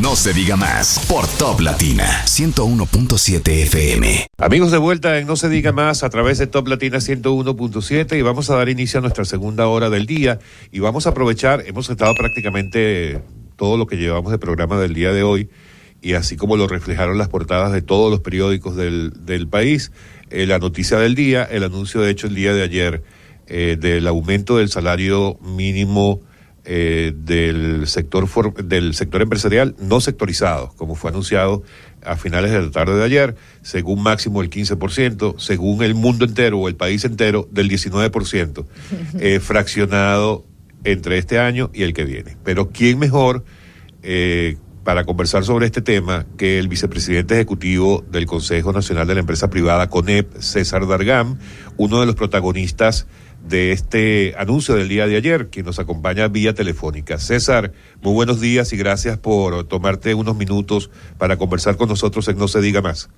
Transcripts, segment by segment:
No se diga más por Top Latina 101.7 FM. Amigos, de vuelta en No se diga más a través de Top Latina 101.7 y vamos a dar inicio a nuestra segunda hora del día y vamos a aprovechar, hemos estado prácticamente todo lo que llevamos de programa del día de hoy y así como lo reflejaron las portadas de todos los periódicos del país, la noticia del día, el anuncio de hecho el día de ayer del aumento del salario mínimo del sector empresarial no sectorizado, como fue anunciado a finales de la tarde de ayer, según máximo el 15%, según el mundo entero o el país entero del 19%, fraccionado entre este año y el que viene. Pero ¿quién mejor para conversar sobre este tema que el vicepresidente ejecutivo del Consejo Nacional de la Empresa Privada, CONEP, César Dargam, uno de los protagonistas de este anuncio del día de ayer, que nos acompaña vía telefónica? César, muy buenos días y gracias por tomarte unos minutos para conversar con nosotros en No se diga más.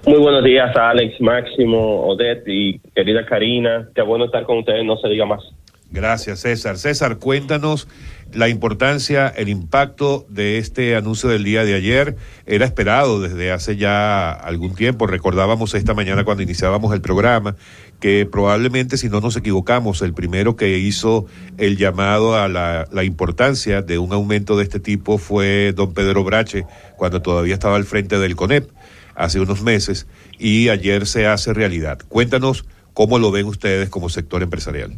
Muy buenos días a Alex, Máximo, Odette y querida Karina. Qué bueno estar con ustedes, No se diga más. Gracias, César. César, cuéntanos la importancia, el impacto de este anuncio del día de ayer. Era esperado desde hace ya algún tiempo. Recordábamos esta mañana cuando iniciábamos el programa que probablemente, si no nos equivocamos, el primero que hizo el llamado a la importancia de un aumento de este tipo fue don Pedro Brache, cuando todavía estaba al frente del CONEP hace unos meses, y ayer se hace realidad. Cuéntanos cómo lo ven ustedes como sector empresarial.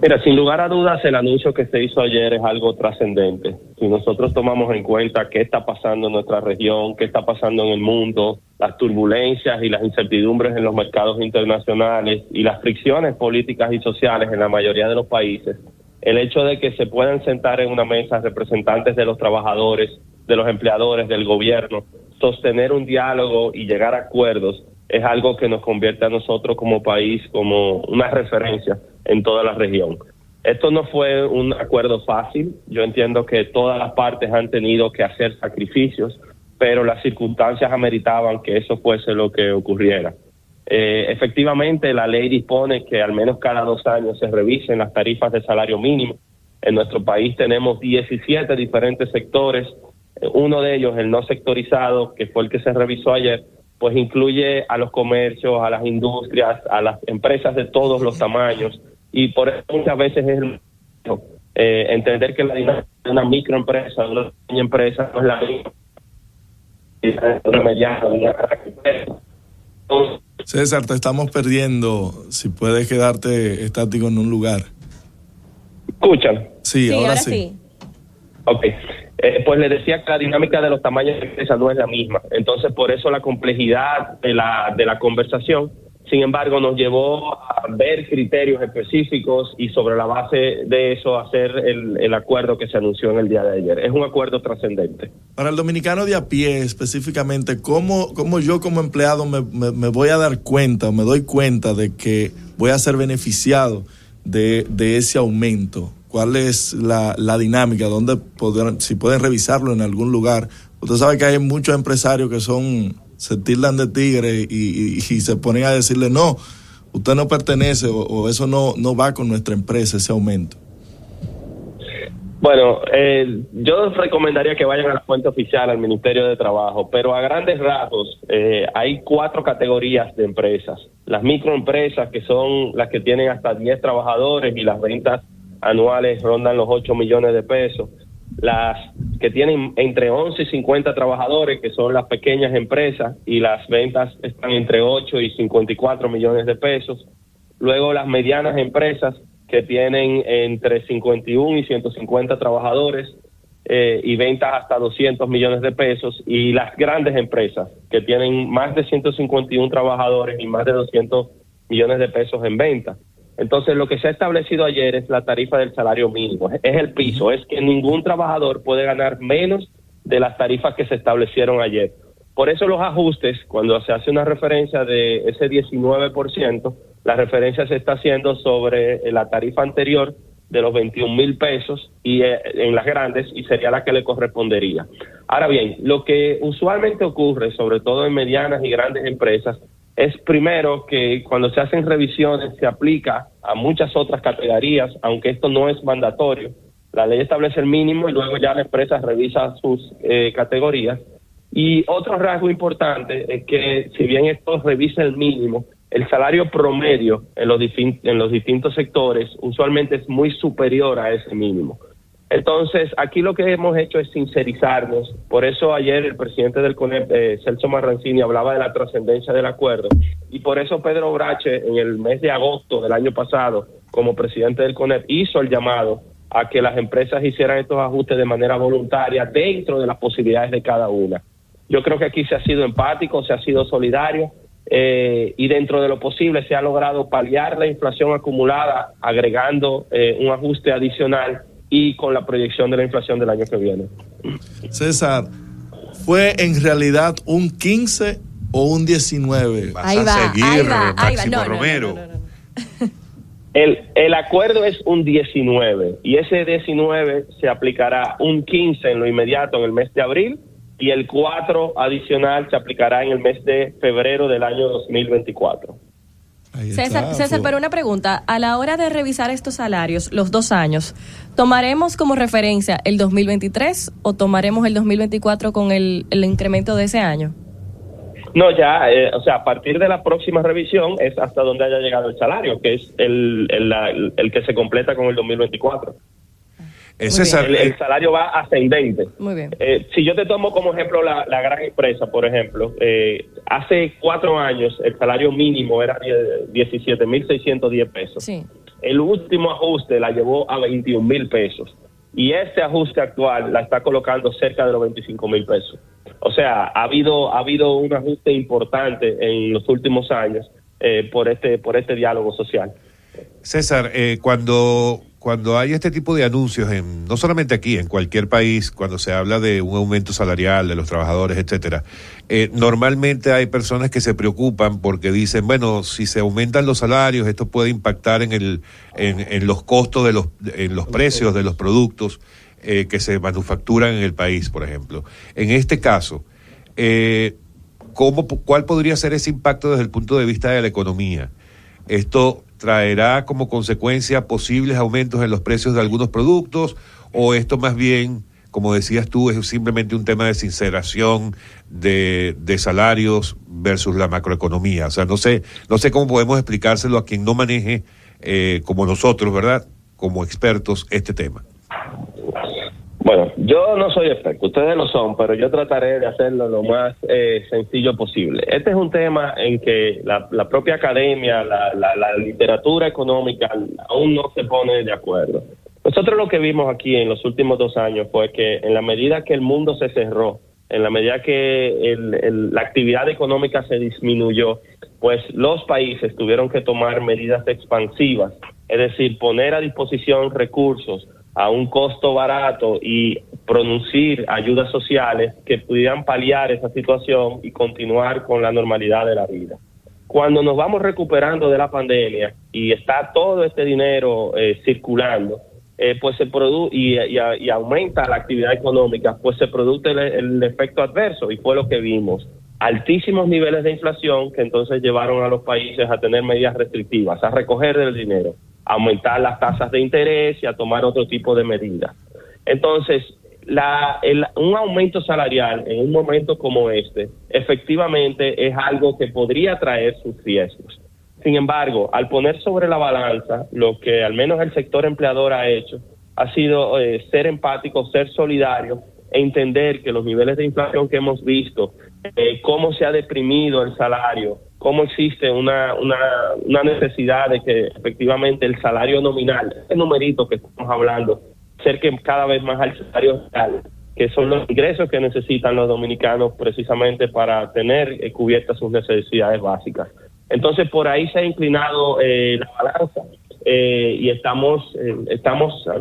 Mira, sin lugar a dudas, el anuncio que se hizo ayer es algo trascendente. Si nosotros tomamos en cuenta qué está pasando en nuestra región, qué está pasando en el mundo, las turbulencias y las incertidumbres en los mercados internacionales y las fricciones políticas y sociales en la mayoría de los países, el hecho de que se puedan sentar en una mesa representantes de los trabajadores, de los empleadores, del gobierno, sostener un diálogo y llegar a acuerdos, es algo que nos convierte a nosotros como país como una referencia en toda la región. Esto no fue un acuerdo fácil. Yo entiendo que todas las partes han tenido que hacer sacrificios, pero las circunstancias ameritaban que eso fuese lo que ocurriera. Efectivamente, la ley dispone que al menos cada 2 años se revisen las tarifas de salario mínimo. En nuestro país tenemos 17 diferentes sectores. Uno de ellos, el no sectorizado, que fue el que se revisó ayer, pues incluye a los comercios, a las industrias, a las empresas de todos los tamaños, y por eso muchas veces es entender que la dinámica de una microempresa, de una pequeña empresa, no es la misma de una mediana, de una gran empresa. César, te estamos perdiendo. Si puedes quedarte estático en un lugar. ¿Escuchan? Sí, ahora sí. Ok. Pues le decía que la dinámica de los tamaños de empresa no es la misma. Entonces, por eso la complejidad de la conversación. Sin embargo, nos llevó a ver criterios específicos y sobre la base de eso hacer el acuerdo que se anunció en el día de ayer. Es un acuerdo trascendente. Para el dominicano de a pie específicamente, ¿cómo yo como empleado me voy a dar cuenta o me doy cuenta de que voy a ser beneficiado de ese aumento? ¿Cuál es la dinámica? ¿Dónde si pueden revisarlo en algún lugar? Usted sabe que hay muchos empresarios que se tildan de tigre y se ponen a decirle, no, usted no pertenece o eso no va con nuestra empresa, ese aumento. Bueno, yo recomendaría que vayan a la fuente oficial, al Ministerio de Trabajo, pero a grandes rasgos hay 4 categorías de empresas. Las microempresas, que son las que tienen hasta 10 trabajadores y las ventas anuales rondan los 8 millones de pesos. Las que tienen entre 11 y 50 trabajadores, que son las pequeñas empresas, y las ventas están entre 8 y 54 millones de pesos. Luego las medianas empresas, que tienen entre 51 y 150 trabajadores y ventas hasta 200 millones de pesos. Y las grandes empresas, que tienen más de 151 trabajadores y más de 200 millones de pesos en ventas. Entonces, lo que se ha establecido ayer es la tarifa del salario mínimo, es el piso, es que ningún trabajador puede ganar menos de las tarifas que se establecieron ayer. Por eso los ajustes, cuando se hace una referencia de ese 19%, la referencia se está haciendo sobre la tarifa anterior de los 21,000 pesos y en las grandes, y sería la que le correspondería. Ahora bien, lo que usualmente ocurre, sobre todo en medianas y grandes empresas, es primero que cuando se hacen revisiones se aplica a muchas otras categorías, aunque esto no es mandatorio, La ley establece el mínimo y luego ya la empresa revisa sus categorías. Y otro rasgo importante es que si bien esto revisa el mínimo, el salario promedio en los distintos sectores usualmente es muy superior a ese mínimo. Entonces, aquí lo que hemos hecho es sincerizarnos. Por eso ayer el presidente del CONEP, Celso Marrancini, hablaba de la trascendencia del acuerdo. Y por eso Pedro Brache, en el mes de agosto del año pasado, como presidente del CONEP, hizo el llamado a que las empresas hicieran estos ajustes de manera voluntaria dentro de las posibilidades de cada una. Yo creo que aquí se ha sido empático, se ha sido solidario, y dentro de lo posible se ha logrado paliar la inflación acumulada, agregando un ajuste adicional y con la proyección de la inflación del año que viene. César, ¿fue en realidad un 15 o un 19? Vas a seguir, Máximo Romero. No. El acuerdo es un 19 y ese 19 se aplicará un 15 en lo inmediato en el mes de abril y el 4 adicional se aplicará en el mes de febrero del año 2024. César, pero una pregunta. A la hora de revisar estos salarios, los 2 años, ¿tomaremos como referencia el 2023 o tomaremos el 2024 con el incremento de ese año? No, ya, o sea, a partir de la próxima revisión es hasta donde haya llegado el salario, que es el que se completa con el 2024. César, el salario va ascendente. Muy bien. Si yo te tomo como ejemplo la gran empresa, por ejemplo, hace 4 años el salario mínimo era 17,610 pesos. Sí. El último ajuste la llevó a 21,000 pesos. Y este ajuste actual la está colocando cerca de los 25,000 pesos. O sea, ha habido un ajuste importante en los últimos años por este diálogo social. César, cuando hay este tipo de anuncios, no solamente aquí, en cualquier país, cuando se habla de un aumento salarial de los trabajadores, etcétera, normalmente hay personas que se preocupan porque dicen, bueno, si se aumentan los salarios, esto puede impactar en los costos en los precios de los productos que se manufacturan en el país, por ejemplo. En este caso, ¿cuál podría ser ese impacto desde el punto de vista de la economía? ¿Esto traerá como consecuencia posibles aumentos en los precios de algunos productos o esto más bien, como decías tú, es simplemente un tema de sinceración de salarios versus la macroeconomía? O sea, no sé cómo podemos explicárselo a quien no maneje, como nosotros, ¿verdad?, como expertos, este tema. Bueno, yo no soy experto, ustedes lo son, pero yo trataré de hacerlo lo más sencillo posible. Este es un tema en que la propia academia, la literatura económica aún no se pone de acuerdo. Nosotros lo que vimos aquí en los últimos 2 años fue que en la medida que el mundo se cerró, en la medida que la actividad económica se disminuyó, pues los países tuvieron que tomar medidas expansivas, es decir, poner a disposición recursos a un costo barato y producir ayudas sociales que pudieran paliar esa situación y continuar con la normalidad de la vida. Cuando nos vamos recuperando de la pandemia y está todo este dinero circulando, pues se produce y aumenta la actividad económica, pues se produce el efecto adverso y fue lo que vimos. Altísimos niveles de inflación que entonces llevaron a los países a tener medidas restrictivas, a recoger del dinero, a aumentar las tasas de interés y a tomar otro tipo de medidas. Entonces, un aumento salarial en un momento como este, efectivamente es algo que podría traer sus riesgos. Sin embargo, al poner sobre la balanza, lo que al menos el sector empleador ha hecho, ha sido ser empático, ser solidario, e entender que los niveles de inflación que hemos visto, cómo se ha deprimido el salario, cómo existe una necesidad de que efectivamente el salario nominal, ese numerito que estamos hablando, acerque cada vez más al salario real, que son los ingresos que necesitan los dominicanos precisamente para tener cubiertas sus necesidades básicas. Entonces, por ahí se ha inclinado la balanza y estamos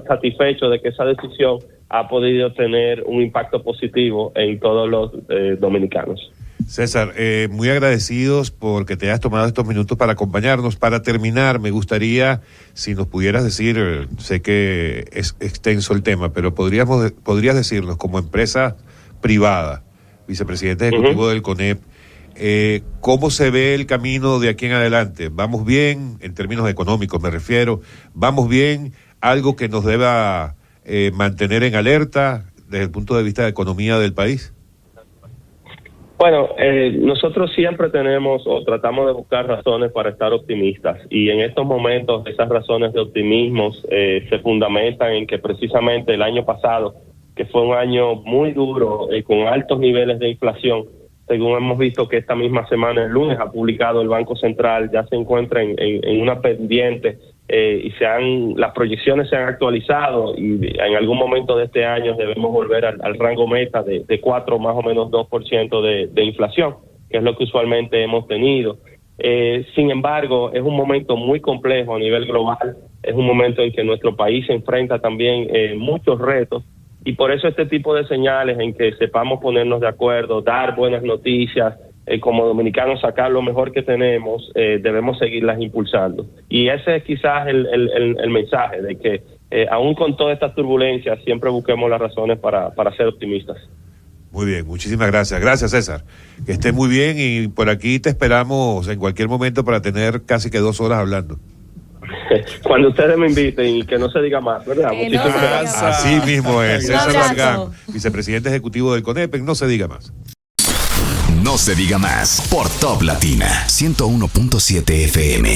satisfechos de que esa decisión ha podido tener un impacto positivo en todos los dominicanos. César, muy agradecidos porque te hayas tomado estos minutos para acompañarnos. Para terminar, me gustaría, si nos pudieras decir, sé que es extenso el tema, pero podrías decirnos, como empresa privada, vicepresidente ejecutivo del CONEP, ¿cómo se ve el camino de aquí en adelante? ¿Vamos bien, en términos económicos me refiero? ¿Vamos bien? ¿Algo que nos deba mantener en alerta desde el punto de vista de economía del país? Bueno, nosotros siempre tenemos o tratamos de buscar razones para estar optimistas, y en estos momentos esas razones de optimismo se fundamentan en que precisamente el año pasado, que fue un año muy duro, con altos niveles de inflación, según hemos visto que esta misma semana, el lunes, ha publicado el Banco Central, ya se encuentra en una pendiente, y las proyecciones se han actualizado, y en algún momento de este año debemos volver al rango meta de 4 más o menos 2% de inflación, que es lo que usualmente hemos tenido. Sin embargo, es un momento muy complejo a nivel global, es un momento en que nuestro país se enfrenta también muchos retos, y por eso este tipo de señales en que sepamos ponernos de acuerdo, dar buenas noticias, como dominicanos sacar lo mejor que tenemos, debemos seguirlas impulsando. Y ese es quizás el mensaje, de que aún con todas estas turbulencias siempre busquemos las razones para ser optimistas. Muy bien, muchísimas gracias. Gracias, César. Que esté muy bien, y por aquí te esperamos en cualquier momento para tener casi que 2 horas hablando. Cuando ustedes me inviten, y que no se diga más, ¿verdad? Muchísimas gracias. Así mismo es. Un César abrazo. Valgán, vicepresidente ejecutivo del CONEPEC. No se diga más. No se diga más por Top Latina 101.7 FM.